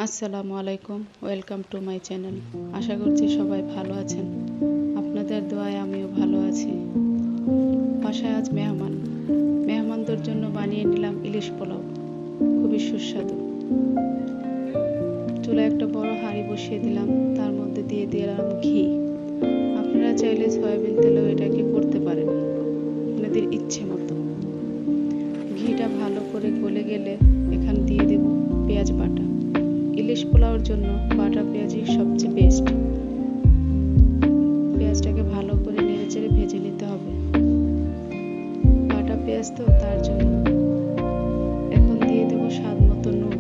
আসসালামু আলাইকুম, welcome to my channel. আশা করছি সবাই ভালো আছেন। আপনাদের দোয়ায় আমিও ভালো আছি। বাসায় আজ মেহমানদের জন্য বানিয়ে নিলাম ইলিশ পোলাও, খুবই সুস্বাদু। চুলায় একটা বড় হাঁড়ি বসিয়ে দিলাম, তার মধ্যে দিয়ে দিলাম ঘি। আপনারা চাইলে সয়াবিন তেলেও এটাকে করতে পারেন, আপনাদের ইচ্ছে মতো। ঘিটা ভালো করে গলে গেলে এখানে দিয়ে দেব পেঁয়াজ বাটা। ইলিশ পোলাওর জন্য বাটা পেঁয়াজই সবচেয়ে বেস্ট। পেঁয়াজটাকে ভালো করে নেড়েচেড়ে ভেজে নিতে হবে। বাটা পেঁয়াজ তো, তার জন্য এখন দিয়ে দেব স্বাদ মতো নুন।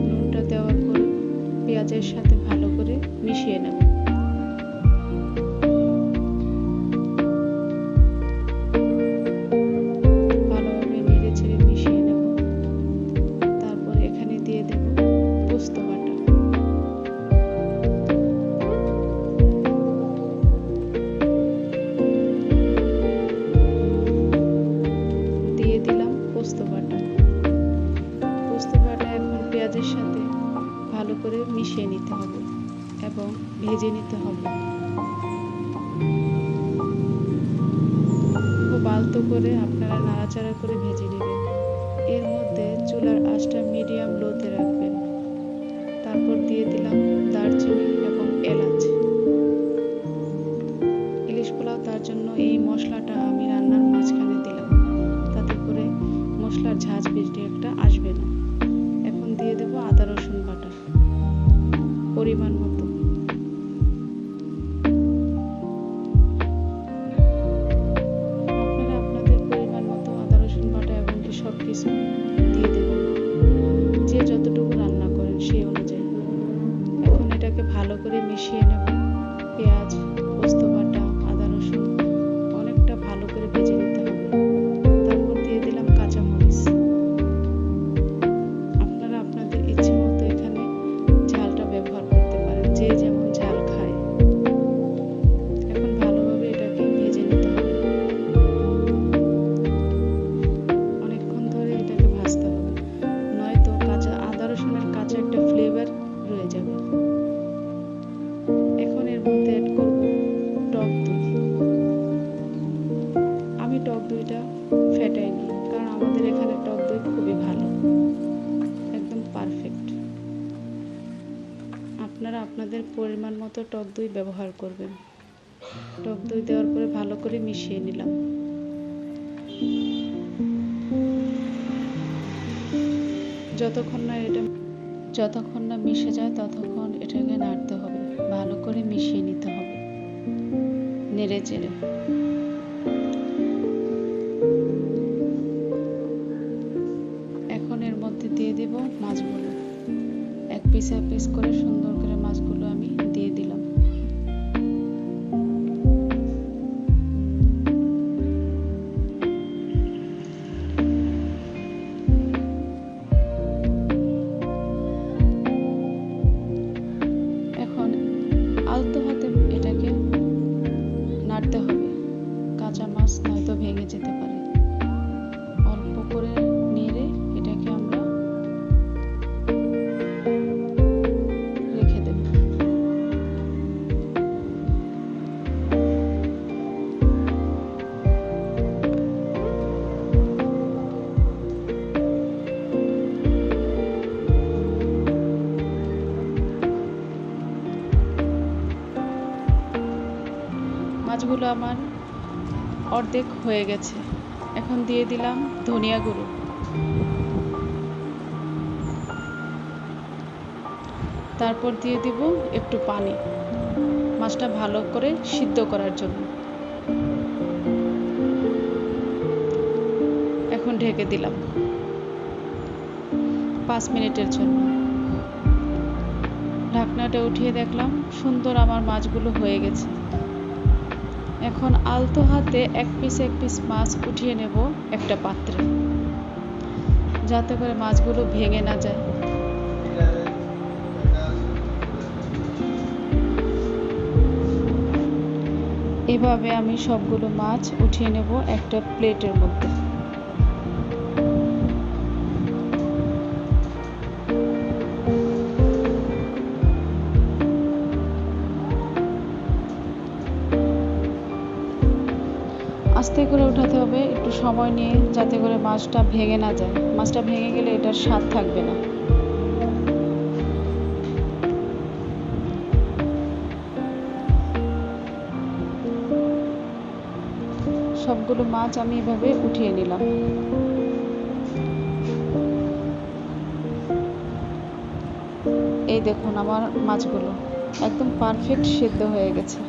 নুনটা দেওয়ার পর পেঁয়াজের সাথে ভালো করে মিশিয়ে নেব। ভালোভাবে নেড়েচেড়ে মিশিয়ে নেব। তারপর এখানে দিয়ে দেব পোস্ত বাটা। দিয়ে দিলাম পোস্ত বাটা। পোস্ত বাটা এখন পেঁয়াজের সাথে ভালো করে মিশিয়ে নিতে হবে এবং ভেজে নিতে হবে। খুব আলতো করে আপনারা নাড়াচাড়া করে ভেজে নেবেন। এর মধ্যে চুলার আঁচটা মিডিয়াম লোতে রাখবেন। তারপর দিয়ে দিলাম দারচিনি এবং এলাচ। ইলিশ পোলাও, তার জন্য এই মশলাটা আমি রান্নার মাঝখানে দিলাম, তাতে করে মশলার ঝাঁঝ বেশি একটা আসবে না। এখন দিয়ে দেব আদা রসুন বাটা পরিমাণ মতো। আপনারা আপনাদের পরিমাণ মতো আদা রসুন বাটা এবং সব কিছু দিয়ে দেবেন, যে যতটুকু রান্না করেন সেই অনুযায়ী। এখন এটাকে ভালো করে মিশিয়ে নেব। পেঁয়াজ, পোস্ত বাটা, আদা রসুন অনেকটা ভালো করে ভেজে নিতে হবে। তারপর দিয়ে দিলাম কাঁচামরিচ। আপনারা আপনাদের ইচ্ছে মতো এখানে ঝালটা ব্যবহার করতে পারেন, যে যেমন ঝাল খায়। এখন ভালোভাবে এটাকে ভেজে নিতে হবে। অনেকক্ষণ ধরে এটাকে ভাজতে হবে, নয়তো কাঁচা আদা রসুনের কাঁচা একটা ফ্লেভার রয়ে যাবে। এখন এর মধ্যে অ্যাড করব টক দই। আমি টক দইটা ফেটাইনি, কারণ আমাদের এখানে টক দই খুবই ভালো, একদম পারফেক্ট। আপনারা আপনাদের পরিমাণ মতো টক দই ব্যবহার করবেন। টক দই দেওয়ার পরে ভালো করে মিশিয়ে নিলাম। যতক্ষণ না মিশে যায় ততক্ষণ এটাকে নাড়তে হবে, ভালো করে মিশিয়ে নিতে হবে নেড়ে চেড়ে। এখন এর মধ্যে দিয়ে দেব মাছগুলো। এক পিস করে সুন্দর করে মাছগুলো আমি দিয়ে দিলাম। এখন আলতো হাতে এটাকে নাড়তে হবে, কাঁচা মাছ নয়তো ভেঙে যেতে পারে। অল্প করে নেড়ে এটাকে আমরা রেখে দেব। মাছগুলো আমার অর্ধেক হয়ে গেছে। এখন দিয়ে দিলাম ধনিয়া গুঁড়ো। তারপর দিয়ে দিব একটু পানি, মাছটা ভালো করে সিদ্ধ করার জন্য। এখন ঢেকে দিলাম 5 মিনিটের জন্য। ঢাকনাটা উঠিয়ে দেখলাম সুন্দর আমার মাছগুলো হয়ে গেছে। এখন আলতো হাতে এক পিস মাছ উঠিয়ে নেব একটা পাত্রে, যাতে করে মাছগুলো ভেঙে না যায়। এভাবে আমি সবগুলো মাছ উঠিয়ে নেব একটা প্লেটের মধ্যে। আস্তে করে উঠাতে হবে, একটু সময় নিয়ে, যাতে করে মাছটা ভেঙে না যায়। মাছটা ভেঙে গেলে এটার স্বাদ থাকবে না। সবগুলো মাছ আমি এভাবে উঠিয়ে নিলাম। এই দেখুন আমার মাছগুলো একদম পারফেক্ট সিদ্ধ হয়ে গেছে।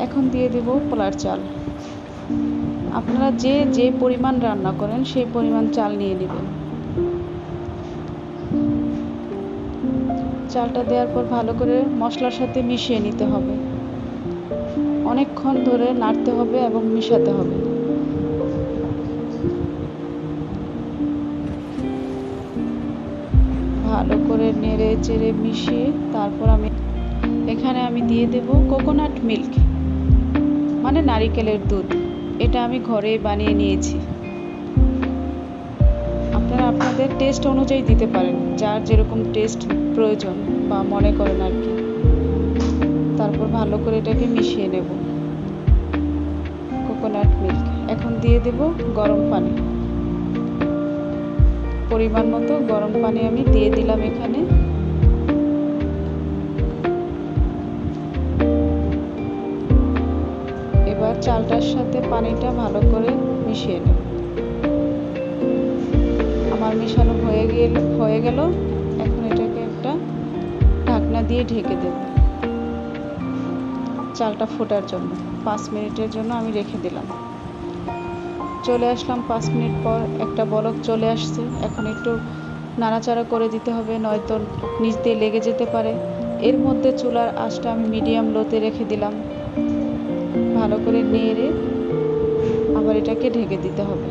এখন দিয়ে দেব পোলার চাল। আপনারা যে যে পরিমাণ রান্না করেন সেই পরিমাণ চাল নিয়ে নেবেন। চালটা দেওয়ার পর ভালো করে মশলার সাথে মিশিয়ে নিতে হবে। অনেকক্ষণ ধরে নাড়তে হবে এবং মিশাতে হবে। ভালো করে নেড়ে চেড়ে মিশিয়ে তারপর এখানে আমি দিয়ে দেব কোকোনাট মিল্ক, মানে নারিকেলের দুধ। এটা আমি ঘরেই বানিয়ে নিয়েছি। আপনারা আপনাদের টেস্ট অনুযায়ী দিতে পারেন, যার যেরকম টেস্ট প্রয়োজন বা মনে করেন আর কি। তারপর ভালো করে এটাকে মিশিয়ে নেব, কোকোনাট মিল্ক। এখন দিয়ে দেব গরম পানি, পরিমাণ মতো গরম পানি আমি দিয়ে দিলাম এখানে। এবার চালটার সাথে পানিটা ভালো করে মিশিয়ে নেব। আমার মেশানো হয়ে গেল। এখন এটাকে একটা ঢাকনা দিয়ে ঢেকে দেব, চালটা ফোটার জন্য। 5 মিনিটের জন্য আমি রেখে দিলাম। চলে আসলাম 5 মিনিট পর, একটা বলক চলে আসছে। এখন একটু নাড়াচাড়া করে দিতে হবে, নয়তো নিচ দিয়ে লেগে যেতে পারে। এর মধ্যে চুলার আঁচটা আমি মিডিয়াম লোতে রেখে দিলাম। ভালো করে নেড়ে আবার এটাকে ঢেকে দিতে হবে।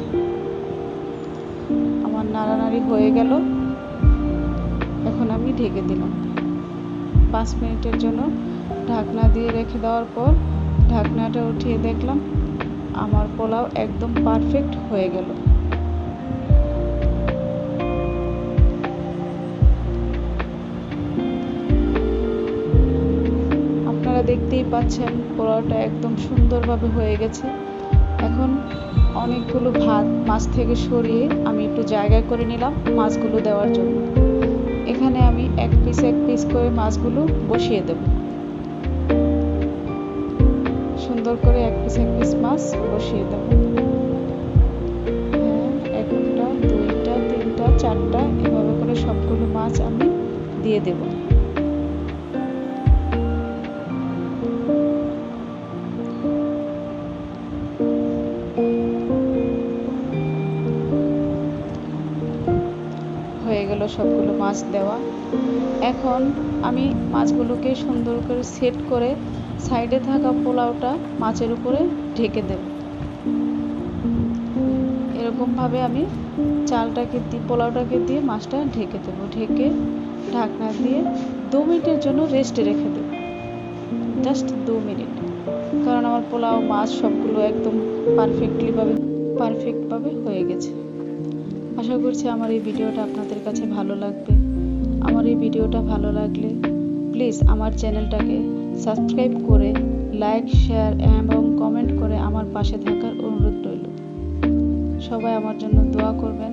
আমার নাড়ানাড়ি হয়ে গেল। এখন আমি ঢেকে দিলাম 5 মিনিটের জন্য। ঢাকনা দিয়ে রেখে দেওয়ার পর ঢাকনাটা উঠিয়ে দেখলাম আমার পোলাও একদম পারফেক্ট হয়ে গেল। আপনারা দেখতেই পাচ্ছেন পোলাওটা একদম সুন্দরভাবে হয়ে গেছে। এখন অনেকগুলো ভাত মাছ থেকে সরিয়ে আমি একটু জায়গায় করে নিলাম মাছগুলো দেওয়ার জন্য। এখানে আমি এক পিস করে মাছগুলো বসিয়ে দেব। সুন্দর করে এক পিস মাছ বসিয়ে দেব। একটা, দুইটা, তিনটা, চারটা, এভাবে করে সবগুলো মাছ আমি দিয়ে দেব। হয়ে গেল সবগুলো মাছ দেওয়া। এখন আমি মাছগুলোকে সুন্দর করে সেট করে সাইডে থাকা পোলাওটা মাছের উপরে ঢেকে দেব। এরকমভাবে আমি পোলাওটাকে দিয়ে মাছটা ঢেকে দেব। ঢেকে ঢাকনা দিয়ে 2 মিনিটের জন্য রেস্টে রেখে দেব, জাস্ট 2 মিনিট। কারণ আমার পোলাও মাছ সবগুলো একদম পারফেক্টভাবে হয়ে গেছে। আশা করছি আমার এই ভিডিওটা আপনাদের কাছে ভালো লাগবে। আমার এই ভিডিওটা ভালো লাগলে প্লিজ আমার চ্যানেলটাকে সাবস্ক্রাইব করে লাইক, শেয়ার এবং কমেন্ট করে আমার পাশে থাকার অনুরোধ রইল। সবাই আমার জন্য দোয়া করবেন।